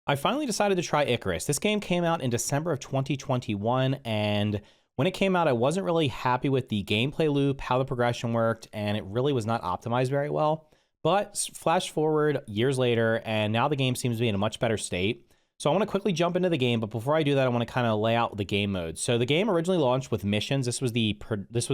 I finally decided to try Icarus. This game came out in December of 2021, and when it came out, I wasn't really happy with the gameplay loop, how the progression worked, and it really was not optimized very well. But flash forward years later, and now the game seems to be in a much better state. So I want to quickly jump into the game, but before I do that, I want to kind of lay out the game modes. So the game originally launched with missions. This was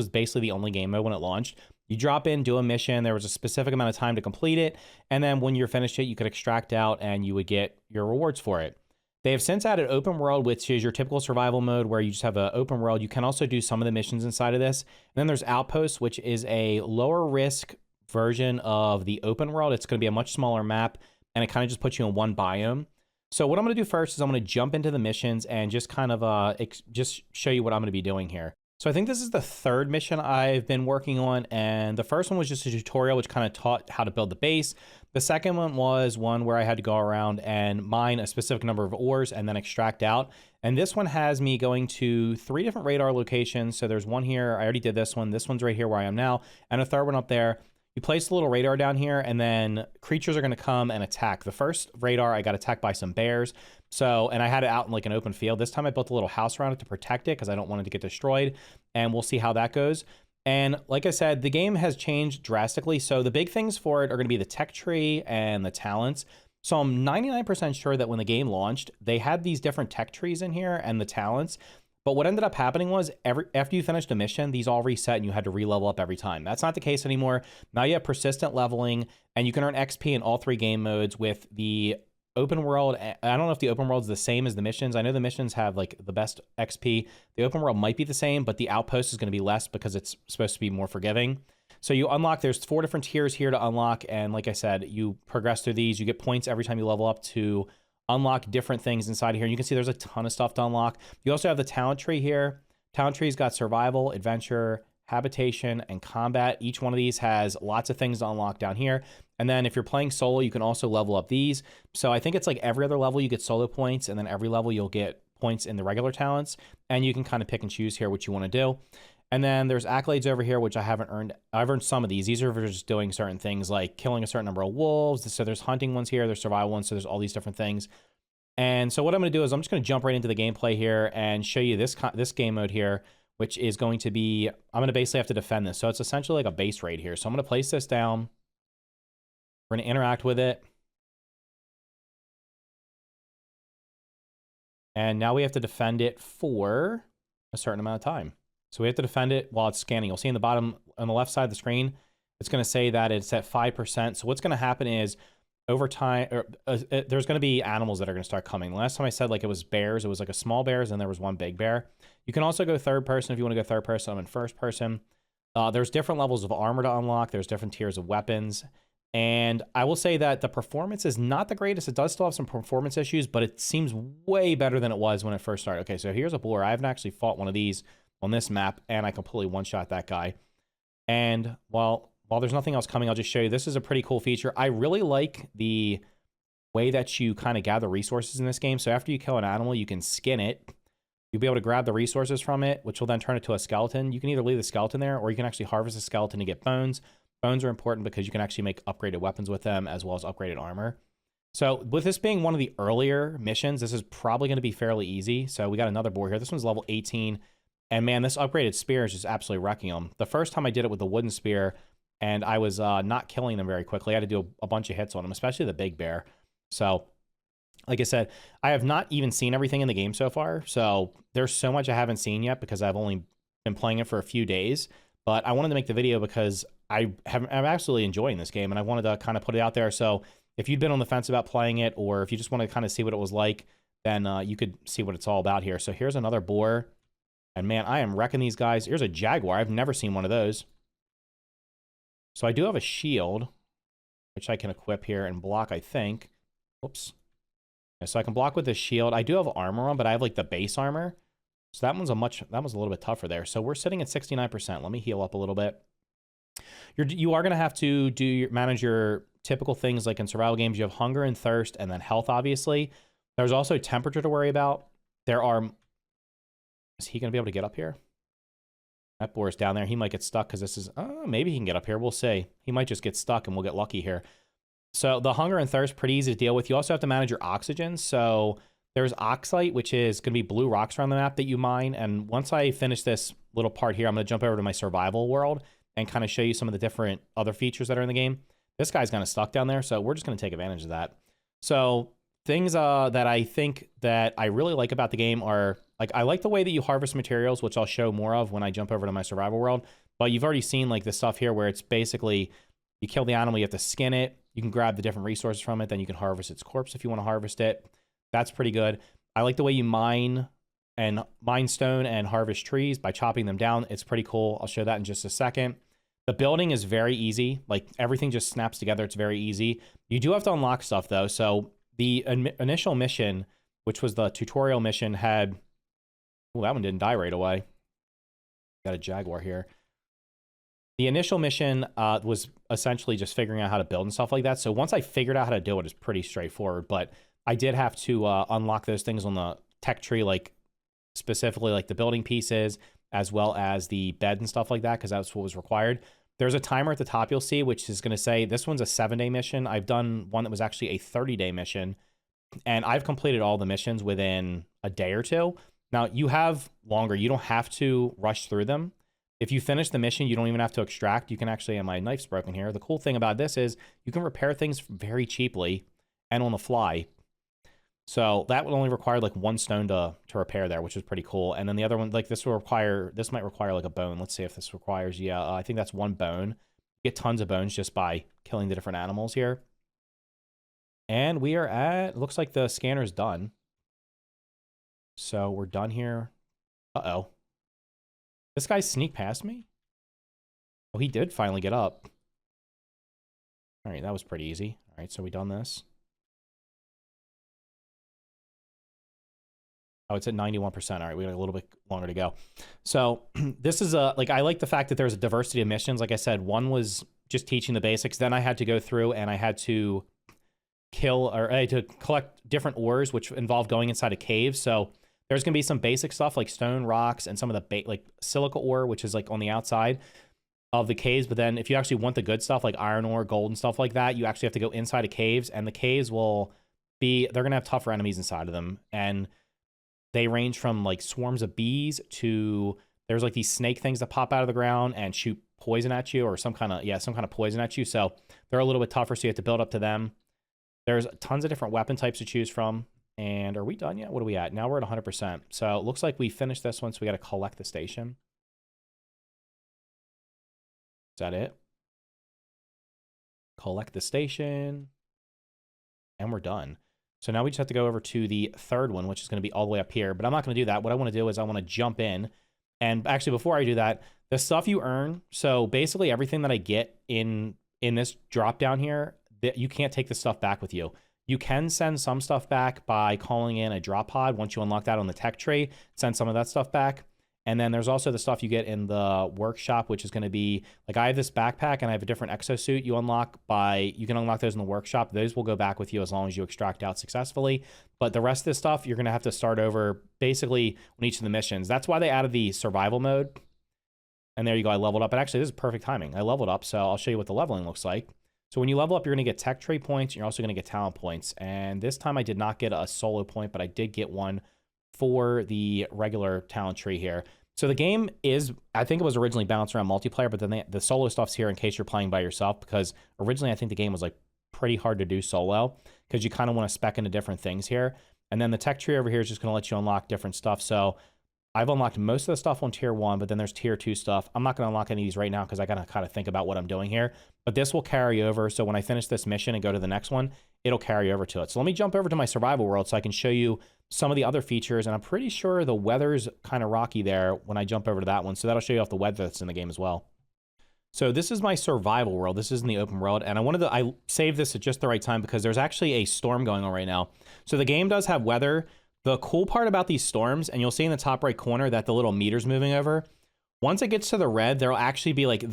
basically the only game mode when it launched. You drop in, do a mission. There was a specific amount of time to complete it, and then when you're finished it, you could extract out and you would get your rewards for it. They have since added open world, which is your typical survival mode where you just have an open world. You can also do some of the missions inside of this. And then there's Outpost, which is a lower risk version of the open world. It's going to be a much smaller map, and it kind of just puts you in one biome. So what I'm going to do first is I'm going to jump into the missions and just kind of just show you what I'm going to be doing here. So I think this is the third mission I've been working on, and the first one was just a tutorial which kind of taught how to build the base. The second one was one where I had to go around and mine a specific number of ores and then extract out. And this one has me going to 3 different radar locations. So there's one here, I already did this one. This one's right here where I am now, and a third one up there. You place a little radar down here, and then creatures are going to come and attack. The first radar, I got attacked by some bears. So, and I had it out in like an open field. This time I built a little house around it to protect it because I don't want it to get destroyed. And we'll see how that goes. And like I said, the game has changed drastically. So the big things for it are going to be the tech tree and the talents. So I'm 99% sure that when the game launched, they had these different tech trees in here and the talents. But what ended up happening was after you finished a mission, these all reset and you had to re-level up every time. That's not the case anymore. Now you have persistent leveling, and you can earn XP in all 3 game modes with the open world. I don't know if the open world is the same as the missions. I know the missions have like the best XP. The open world might be the same, but the outpost is going to be less because it's supposed to be more forgiving. So you unlock, there's 4 different tiers here to unlock. And like I said, you progress through these. You get points every time you level up to unlock different things inside here. You can see there's a ton of stuff to unlock. You also have the talent tree here. Talent tree's got survival, adventure, habitation, and combat. Each one of these has lots of things to unlock down here. And then if you're playing solo, you can also level up these. So I think it's like every other level you get solo points, and then every level you'll get points in the regular talents. And you can kind of pick and choose here what you want to do. And then there's accolades over here, which I haven't earned. I've earned some of these. These are for just doing certain things like killing a certain number of wolves. So there's hunting ones here, there's survival ones, so there's all these different things. And so what I'm going to do is I'm just going to jump right into the gameplay here and show you this game mode here, which is going to be, I'm going to basically have to defend this. So it's essentially like a base raid here. So I'm going to place this down. We're going to interact with it. And now we have to defend it for a certain amount of time. So we have to defend it while it's scanning. You'll see in the bottom, on the left side of the screen, it's going to say that it's at 5%. So what's going to happen is over time, there's going to be animals that are going to start coming. Last time I said like it was bears, it was like a small bears, and there was one big bear. You can also go third person if you want to go third person. I'm in first person. There's different levels of armor to unlock. There's different tiers of weapons. And I will say that the performance is not the greatest. It does still have some performance issues, but it seems way better than it was when it first started. Okay, so here's a boar. I haven't actually fought one of these on this map, and I completely one-shot that guy. And while there's nothing else coming, I'll just show you. This is a pretty cool feature. I really like the way that you kind of gather resources in this game. So after you kill an animal, you can skin it. You'll be able to grab the resources from it, which will then turn it to a skeleton. You can either leave the skeleton there, or you can actually harvest a skeleton to get bones. Bones are important because you can actually make upgraded weapons with them, as well as upgraded armor. So with this being one of the earlier missions, this is probably going to be fairly easy. So we got another boar here. This one's level 18. And man, this upgraded spear is just absolutely wrecking them. The first time I did it with the wooden spear, and I was not killing them very quickly. I had to do a bunch of hits on them, especially the big bear. So, like I said, I have not even seen everything in the game so far. So there's so much I haven't seen yet because I've only been playing it for a few days. But I wanted to make the video because I'm absolutely enjoying this game, and I wanted to kind of put it out there. So if you'd been on the fence about playing it, or if you just want to kind of see what it was like, then you could see what it's all about here. So here's another boar. And man, I am wrecking these guys. Here's a jaguar. I've never seen one of those. So I do have a shield, which I can equip here and block, I think. Whoops. Yeah, so I can block with this shield. I do have armor on, but I have like the base armor. So that one's a little bit tougher there. So we're sitting at 69%. Let me heal up a little bit. You are going to have to manage your typical things like in survival games. You have hunger and thirst, and then health, obviously. There's also temperature to worry about. Is he going to be able to get up here? That boar is down there. He might get stuck because this is... maybe he can get up here. We'll see. He might just get stuck and we'll get lucky here. So the hunger and thirst, pretty easy to deal with. You also have to manage your oxygen. So there's oxide, which is going to be blue rocks around the map that you mine. And once I finish this little part here, I'm going to jump over to my survival world and kind of show you some of the different other features that are in the game. This guy's kind of stuck down there, so we're just going to take advantage of that. So things that I think that I really like about the game are, like, I like the way that you harvest materials, which I'll show more of when I jump over to my survival world. But you've already seen like the stuff here where it's basically you kill the animal, you have to skin it. You can grab the different resources from it. Then you can harvest its corpse if you want to harvest it. That's pretty good. I like the way you mine stone and harvest trees by chopping them down. It's pretty cool. I'll show that in just a second. The building is very easy. Like everything just snaps together. It's very easy. You do have to unlock stuff though. So the initial mission, which was the tutorial mission, had, oh, that one didn't die right away. Got a jaguar here. The initial mission was essentially just figuring out how to build and stuff like that. So once I figured out how to do it, it's pretty straightforward. But I did have to unlock those things on the tech tree, like specifically like the building pieces, as well as the bed and stuff like that, because that's what was required. There's a timer at the top you'll see, which is going to say this one's a 7-day mission. I've done one that was actually a 30-day mission, and I've completed all the missions within a day or two. Now, you have longer. You don't have to rush through them. If you finish the mission, you don't even have to extract. You can actually, and my knife's broken here. The cool thing about this is you can repair things very cheaply and on the fly. So that would only require like 1 stone to repair there, which is pretty cool. And then the other one, like this might require like a bone. Let's see if this requires, I think that's 1 bone. You get tons of bones just by killing the different animals here. And we are at, looks like the scanner's done. So we're done here. Uh-oh. This guy sneaked past me? Oh, he did finally get up. All right, that was pretty easy. All right, so we done this. Oh, it's at 91%. All right, we have a little bit longer to go. So this is like, I like the fact that there's a diversity of missions. Like I said, one was just teaching the basics. Then I had to go through and I had to I had to collect different ores, which involved going inside a cave. So there's going to be some basic stuff like stone, rocks, and some of the like silica ore, which is like on the outside of the caves. But then if you actually want the good stuff like iron ore, gold, and stuff like that, you actually have to go inside of caves. And the caves will be, they're going to have tougher enemies inside of them. And they range from like swarms of bees to, there's like these snake things that pop out of the ground and shoot poison at you, or some kind of poison at you. So they're a little bit tougher. So you have to build up to them. There's tons of different weapon types to choose from. And are we done yet? What are we at? Now we're at 100%. So it looks like we finished this one. So we got to collect the station. Is that it? Collect the station. And we're done. So now we just have to go over to the third one, which is going to be all the way up here. But I'm not going to do that. What I want to do is I want to jump in. And actually, before I do that, the stuff you earn, so basically everything that I get in this drop down here, that you can't take the stuff back with you. You can send some stuff back by calling in a drop pod. Once you unlock that on the tech tree, send some of that stuff back. And then there's also the stuff you get in the workshop, which is going to be, like I have this backpack and I have a different exosuit you can unlock those in the workshop. Those will go back with you as long as you extract out successfully. But the rest of this stuff, you're going to have to start over basically on each of the missions. That's why they added the survival mode. And there you go, I leveled up. And actually, this is perfect timing. I leveled up, so I'll show you what the leveling looks like. So when you level up, you're going to get tech tree points. You're also going to get talent points. And this time I did not get a solo point, but I did get one for the regular talent tree here. So the game is, I think it was originally balanced around multiplayer, but then the solo stuff's here in case you're playing by yourself, because originally I think the game was like pretty hard to do solo because you kind of want to spec into different things here. And then the tech tree over here is just going to let you unlock different stuff. So I've unlocked most of the stuff on tier 1, but then there's tier 2 stuff. I'm not going to unlock any of these right now because I got to kind of think about what I'm doing here. But this will carry over. So when I finish this mission and go to the next one, it'll carry over to it. So let me jump over to my survival world so I can show you some of the other features. And I'm pretty sure the weather's kind of rocky there when I jump over to that one. So that'll show you off the weather that's in the game as well. So this is my survival world. This is in the open world. And I saved this at just the right time because there's actually a storm going on right now. So the game does have weather. The cool part about these storms, and you'll see in the top right corner that the little meter's moving over. Once it gets to the red, there'll actually be like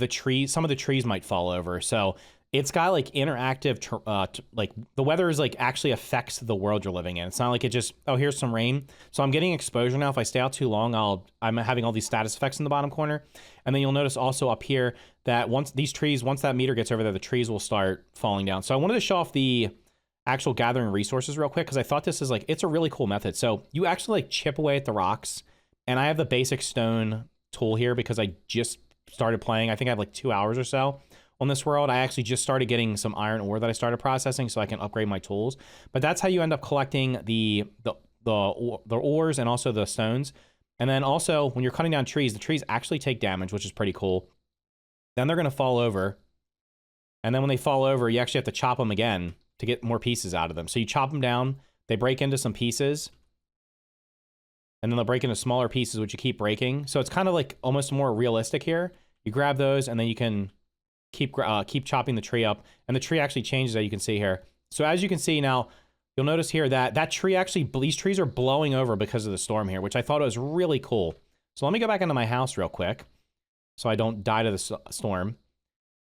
some of the trees might fall over. So it's got like interactive, like the weather is like actually affects the world you're living in. It's not like it just, oh, here's some rain. So I'm getting exposure now. If I stay out too long, I'm having all these status effects in the bottom corner. And then you'll notice also up here that once that meter gets over there, the trees will start falling down. So I wanted to show off the actual gathering resources real quick, because I thought this is like, it's a really cool method. So you actually like chip away at the rocks, and I have the basic stone tool here because I just started playing. I think I have like 2 hours or so on this world. I actually just started getting some iron ore that I started processing so I can upgrade my tools. But that's how you end up collecting the ores and also the stones. And then also when you're cutting down trees, the trees actually take damage, which is pretty cool. Then they're going to fall over. And then when they fall over, you actually have to chop them again to get more pieces out of them. So you chop them down, they break into some pieces, and then they'll break into smaller pieces, which you keep breaking. So it's kind of like almost more realistic here. You grab those, and then you can keep chopping the tree up, and the tree actually changes, as you can see here. So as you can see now, you'll notice here that these trees are blowing over because of the storm here, which I thought was really cool. So let me go back into my house real quick so I don't die to the storm.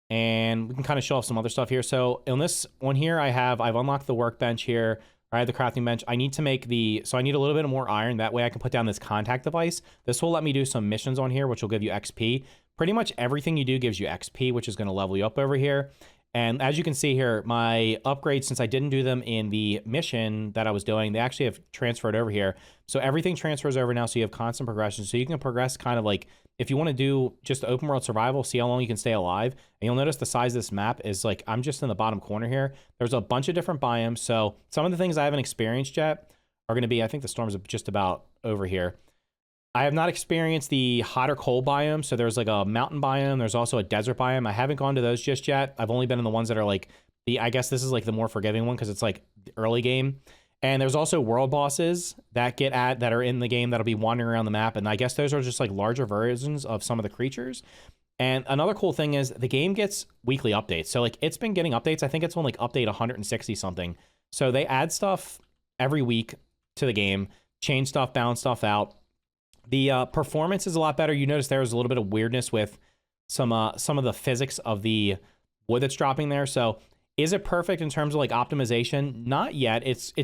And we can kind of show off some other stuff here. So in this one here, I've unlocked the workbench here. I have the crafting bench. I need to make so I need a little bit more iron. That way I can put down this contact device. This will let me do some missions on here, which will give you XP. Pretty much everything you do gives you XP, which is going to level you up over here. And as you can see here, my upgrades, since I didn't do them in the mission that I was doing, they actually have transferred over here. So everything transfers over now, so you have constant progression. So you can progress kind of like, if you want to do just open world survival, see how long you can stay alive. And you'll notice the size of this map is like, I'm just in the bottom corner here. There's a bunch of different biomes. So some of the things I haven't experienced yet are going to be, I think the storm's just about over here. I have not experienced the hot or cold biome. So there's like a mountain biome. There's also a desert biome. I haven't gone to those just yet. I've only been in the ones that are like I guess this is like the more forgiving one because it's like the early game. And there's also world bosses that are in the game that'll be wandering around the map. And I guess those are just like larger versions of some of the creatures. And another cool thing is the game gets weekly updates. So like it's been getting updates. I think it's on like update 160 something. So they add stuff every week to the game, change stuff, balance stuff out. The performance is a lot better. You notice there was a little bit of weirdness with some of the physics of the wood that's dropping there. So is it perfect in terms of like optimization? Not yet.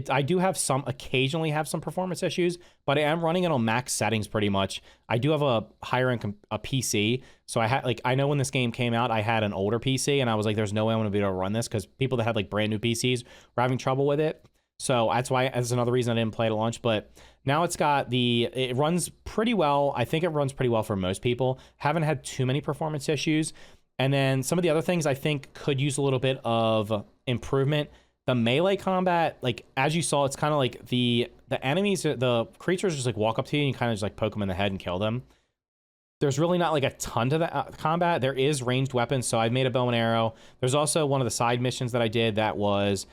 I do have occasionally have some performance issues, but I am running it on max settings pretty much. I do have a higher end PC. So I know when this game came out, I had an older PC and I was like, there's no way I'm going to be able to run this because people that had like brand new PCs were having trouble with it. So that's another reason I didn't play it at launch, but now it runs pretty well. I think it runs pretty well for most people. Haven't had too many performance issues. And then some of the other things I think could use a little bit of improvement. The melee combat, like as you saw, it's kind of like the enemies, the creatures just like walk up to you and you kind of just like poke them in the head and kill them. There's really not like a ton to the combat. There is ranged weapons, so I've made a bow and arrow. There's also one of the side missions that I did that was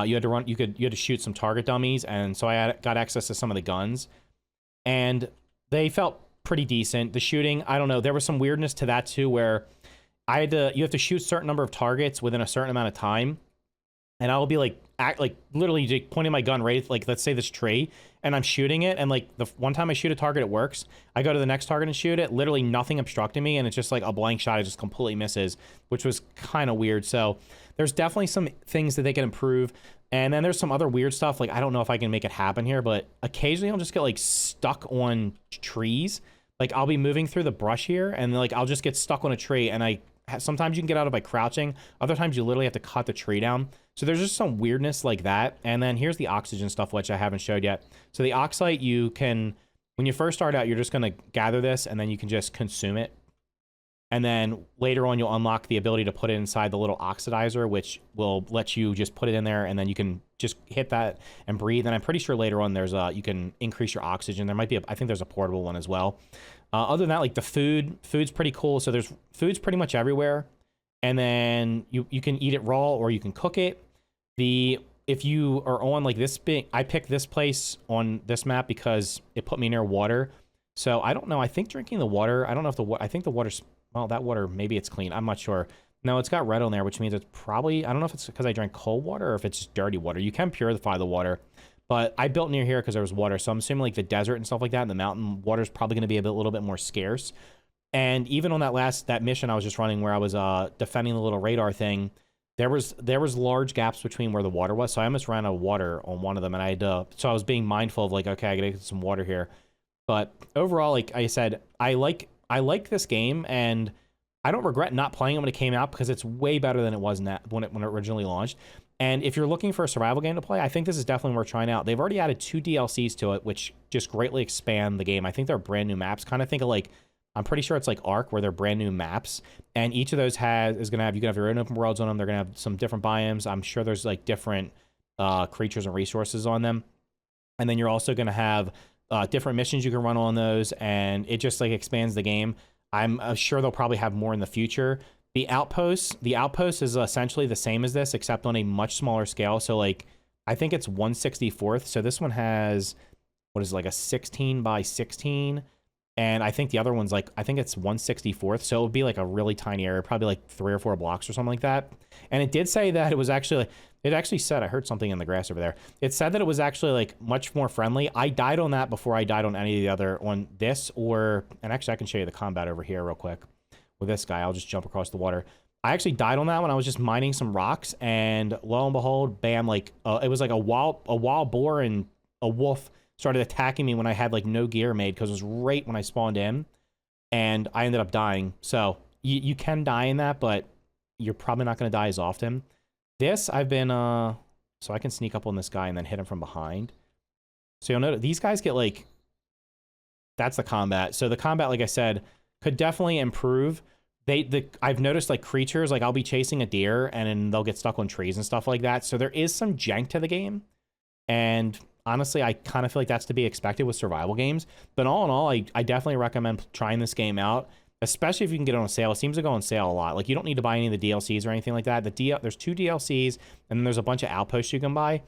you had to shoot some target dummies, and so I got access to some of the guns, and they felt pretty decent. The shooting, I don't know, there was some weirdness to that too, where you have to shoot a certain number of targets within a certain amount of time, and I will be like literally pointing my gun right, like let's say this tree, and I'm shooting it, and like the one time I shoot a target, it works. I go to the next target and shoot it, literally nothing obstructing me, and it's just like a blank shot. It just completely misses, which was kind of weird. So there's definitely some things that they can improve. And then there's some other weird stuff. Like, I don't know if I can make it happen here, but occasionally I'll just get like stuck on trees. Like I'll be moving through the brush here and like, I'll just get stuck on a tree, and sometimes you can get out of by crouching. Other times you literally have to cut the tree down. So there's just some weirdness like that. And then here's the oxygen stuff, which I haven't showed yet. So the oxide, when you first start out, you're just going to gather this and then you can just consume it. And then later on, you'll unlock the ability to put it inside the little oxidizer, which will let you just put it in there, and then you can just hit that and breathe. And I'm pretty sure later on you can increase your oxygen. There might be I think there's a portable one as well. Other than that, like the food's pretty cool. So there's food's pretty much everywhere. And then you can eat it raw or you can cook it. If you are on like this I picked this place on this map because it put me near water. So I don't know. I think drinking the water, I don't know if I think the water's, well, that water, maybe it's clean. I'm not sure. No, it's got red on there, which means it's probably, I don't know if it's because I drank cold water or if it's just dirty water. You can purify the water, but I built near here because there was water. So I'm assuming like the desert and stuff like that and the mountain water is probably going to be a little bit more scarce. And even on that mission I was just running where I was defending the little radar thing, there was large gaps between where the water was, so I almost ran out of water on one of them, and I had to, so I was being mindful of like, okay, I gotta get some water here. But overall, like I said, I like this game, and I don't regret not playing it when it came out because it's way better than it was when it originally launched. And if you're looking for a survival game to play, I think this is definitely worth trying out. They've already added 2 DLCs to it, which just greatly expand the game. I think they're brand new maps. Kind of think of like, I'm pretty sure it's like Ark, where they're brand new maps. And each of those is gonna have, you can have your own open worlds on them. They're gonna have some different biomes. I'm sure there's like different creatures and resources on them. And then you're also gonna have different missions you can run on those, and it just like expands the game. I'm sure they'll probably have more in the future. The Outpost is essentially the same as this, except on a much smaller scale. So like, I think it's 1/64th. So this one has, what is it, like a 16 by 16. And I think the other one's like, I think it's 1/64th. So it would be like a really tiny area, probably like 3 or 4 blocks or something like that. And it did say that it was actually like, it actually said, I heard something in the grass over there. It said that it was actually like much more friendly. I died on that before I died on any of the other, on this or, and actually I can show you the combat over here real quick. With this guy, I'll just jump across the water. I actually died on that when I was just mining some rocks, and lo and behold, bam, like it was like a wild boar and a wolf started attacking me when I had like no gear made, because it was right when I spawned in, and I ended up dying. So you can die in that, but you're probably not going to die as often. This, I've been so I can sneak up on this guy and then hit him from behind. So you'll notice these guys get like, that's the combat. So the combat, like I said, could definitely improve. I've noticed like creatures, like I'll be chasing a deer and then they'll get stuck on trees and stuff like that. So there is some jank to the game. And honestly, I kind of feel like that's to be expected with survival games. But all in all, I definitely recommend trying this game out, especially if you can get it on sale. It seems to go on sale a lot. Like you don't need to buy any of the DLCs or anything like that. There's 2 DLCs and then there's a bunch of outposts you can buy.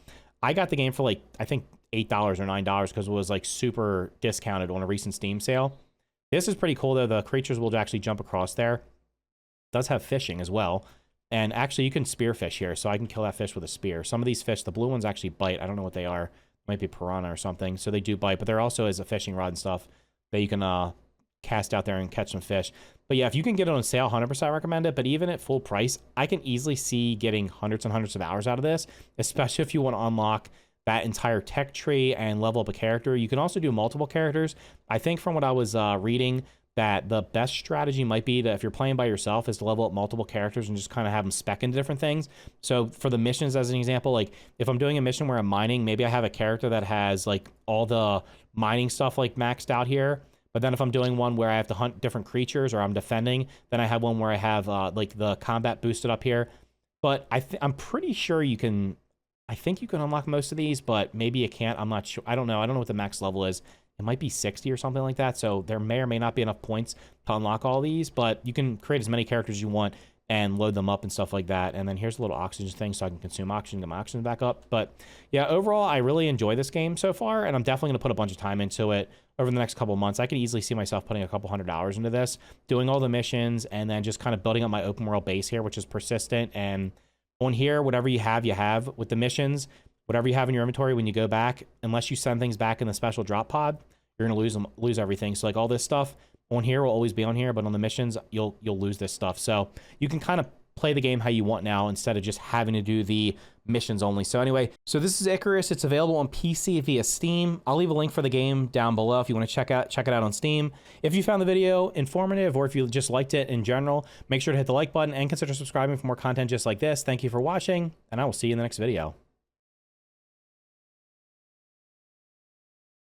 I got the game for like, I think $8 or $9 because it was like super discounted on a recent Steam sale. This is pretty cool though. The creatures will actually jump across there. It does have fishing as well. And actually you can spearfish here, so I can kill that fish with a spear. Some of these fish, the blue ones actually bite. I don't know what they are. Might be piranha or something. So they do bite, but there also is a fishing rod and stuff that you can cast out there and catch some fish. But yeah, if you can get it on sale, 100% recommend it. But even at full price, I can easily see getting hundreds and hundreds of hours out of this, especially if you want to unlock that entire tech tree and level up a character. You can also do multiple characters. I think from what I was reading, that the best strategy might be that if you're playing by yourself is to level up multiple characters and just kind of have them spec into different things. So for the missions, as an example, like if I'm doing a mission where I'm mining, maybe I have a character that has like all the mining stuff like maxed out here. But then if I'm doing one where I have to hunt different creatures or I'm defending, then I have one where I have like the combat boosted up here. But I'm pretty sure you can, I think you can unlock most of these, but maybe you can't. I'm not sure. I don't know. I don't know what the max level is. It might be 60 or something like that. So there may or may not be enough points to unlock all these, but you can create as many characters as you want and load them up and stuff like that. And then here's a little oxygen thing so I can consume oxygen, get my oxygen back up. But yeah, overall, I really enjoy this game so far, and I'm definitely going to put a bunch of time into it over the next couple of months. I could easily see myself putting a couple $100 into this, doing all the missions, and then just kind of building up my open world base here, which is persistent. And on here, whatever you have, you have. With the missions, whatever you have in your inventory when you go back, unless you send things back in the special drop pod, you're going to lose everything. So like all this stuff on here will always be on here, but on the missions, you'll lose this stuff. So you can kind of play the game how you want now instead of just having to do the missions only. So anyway, so this is Icarus. It's available on PC via Steam. I'll leave a link for the game down below if you want to check it out on Steam. If you found the video informative or if you just liked it in general, make sure to hit the like button and consider subscribing for more content just like this. Thank you for watching, and I will see you in the next video.